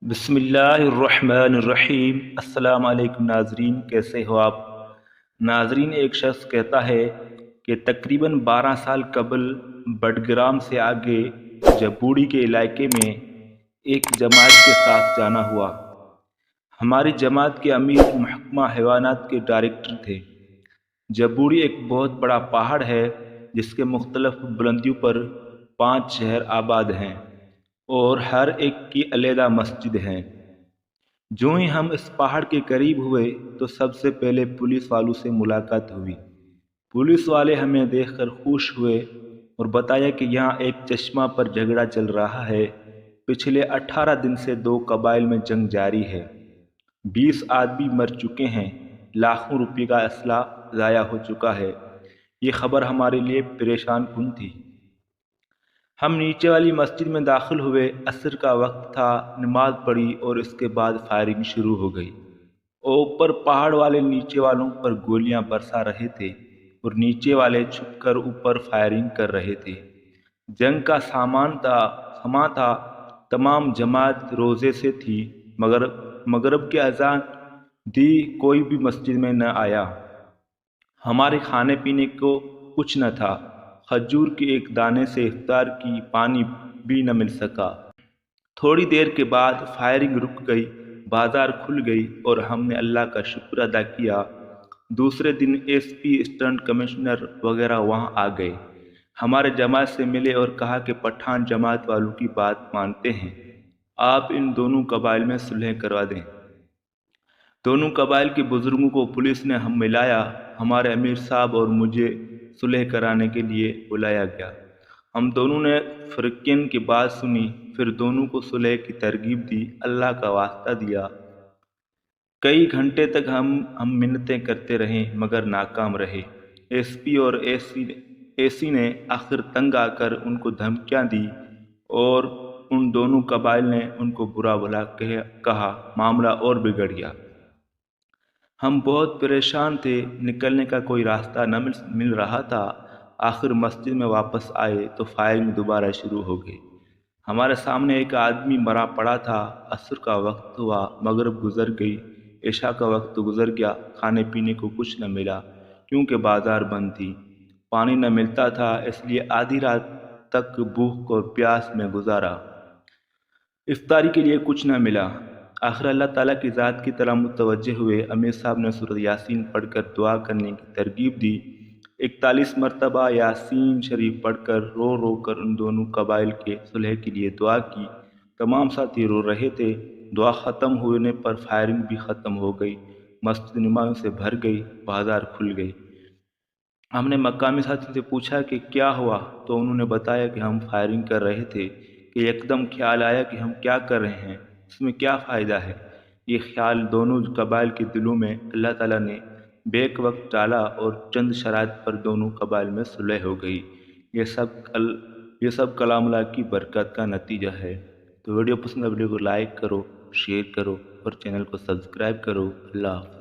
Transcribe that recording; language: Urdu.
بسم اللہ الرحمن الرحیم۔ السلام علیکم ناظرین، کیسے ہو آپ؟ ناظرین، ایک شخص کہتا ہے کہ تقریباً 12 سال قبل بڈگرام سے آگے جبوڑی کے علاقے میں ایک جماعت کے ساتھ جانا ہوا۔ ہماری جماعت کے امیر محکمہ حیوانات کے ڈائریکٹر تھے۔ جبوڑی ایک بہت بڑا پہاڑ ہے جس کے مختلف بلندیوں پر 5 شہر آباد ہیں اور ہر ایک کی علیحدہ مسجد ہے۔ جو ہی ہم اس پہاڑ کے قریب ہوئے تو سب سے پہلے پولیس والوں سے ملاقات ہوئی۔ پولیس والے ہمیں دیکھ کر خوش ہوئے اور بتایا کہ یہاں ایک چشمہ پر جھگڑا چل رہا ہے۔ پچھلے 18 دن سے 2 قبائل میں جنگ جاری ہے۔ 20 آدمی مر چکے ہیں، لاکھوں روپے کا اسلحہ ضائع ہو چکا ہے۔ یہ خبر ہمارے لیے پریشان کن تھی۔ ہم نیچے والی مسجد میں داخل ہوئے۔ عصر کا وقت تھا، نماز پڑھی اور اس کے بعد فائرنگ شروع ہو گئی۔ اوپر پہاڑ والے نیچے والوں پر گولیاں برسا رہے تھے اور نیچے والے چھپ کر اوپر فائرنگ کر رہے تھے۔ جنگ کا سما تھا۔ تمام جماعت روزے سے تھی۔ مغرب کی اذان دی، کوئی بھی مسجد میں نہ آیا۔ ہمارے کھانے پینے کو کچھ نہ تھا۔ کھجور کے ایک دانے سے افطار کی پانی بھی نہ مل سکا۔ تھوڑی دیر کے بعد فائرنگ رک گئی، بازار کھل گئی اور ہم نے اللہ کا شکر ادا کیا۔ دوسرے دن ایس پی، اسسٹنٹ کمشنر وغیرہ وہاں آ گئے، ہمارے جماعت سے ملے اور کہا کہ پٹھان جماعت والوں کی بات مانتے ہیں، آپ ان دونوں قبائل میں صلح کروا دیں۔ دونوں قبائل کے بزرگوں کو پولیس نے ملایا۔ ہمارے امیر صاحب اور مجھے صلح کرانے کے لیے بلایا گیا۔ ہم دونوں نے فریقین کی بات سنی، پھر دونوں کو صلح کی ترغیب دی، اللہ کا واسطہ دیا۔ کئی گھنٹے تک ہم منتیں کرتے رہے مگر ناکام رہے۔ ایس پی اور اے سی نے آخر تنگ آ کر ان کو دھمکیاں دی اور ان دونوں قبائل نے ان کو برا بھلا کہا۔ معاملہ اور بگڑ گیا۔ ہم بہت پریشان تھے، نکلنے کا کوئی راستہ نہ مل رہا تھا۔ آخر مسجد میں واپس آئے تو فائرنگ دوبارہ شروع ہو گئی۔ ہمارے سامنے ایک آدمی مرا پڑا تھا۔ عصر کا وقت ہوا، مغرب گزر گئی، عشاء کا وقت گزر گیا۔ کھانے پینے کو کچھ نہ ملا کیونکہ بازار بند تھی۔ پانی نہ ملتا تھا، اس لیے آدھی رات تک بھوک اور پیاس میں گزارا۔ افطاری کے لیے کچھ نہ ملا۔ آخر اللہ تعالیٰ کی ذات کی طرح متوجہ ہوئے۔ امیر صاحب نے سورۃ یاسین پڑھ کر دعا کرنے کی ترغیب دی۔ 41 مرتبہ یاسین شریف پڑھ کر رو کر ان دونوں قبائل کے صلح کے لیے دعا کی۔ تمام ساتھی رو رہے تھے۔ دعا ختم ہونے پر فائرنگ بھی ختم ہو گئی۔ مسجد نمازوں سے بھر گئی، بازار کھل گئی۔ ہم نے مقامی ساتھی سے پوچھا کہ کیا ہوا تو انہوں نے بتایا کہ ہم فائرنگ کر رہے تھے کہ یکدم خیال آیا کہ ہم کیا کر رہے ہیں، اس میں کیا فائدہ ہے۔ یہ خیال دونوں قبائل کے دلوں میں اللہ تعالیٰ نے بیک وقت ڈالا اور چند شرائط پر دونوں قبائل میں صلح ہو گئی۔ یہ سب کلام اللہ کی برکت کا نتیجہ ہے۔ تو ویڈیو پسند ہے، ویڈیو کو لائک کرو، شیئر کرو اور چینل کو سبسکرائب کرو۔ اللہ حافظ۔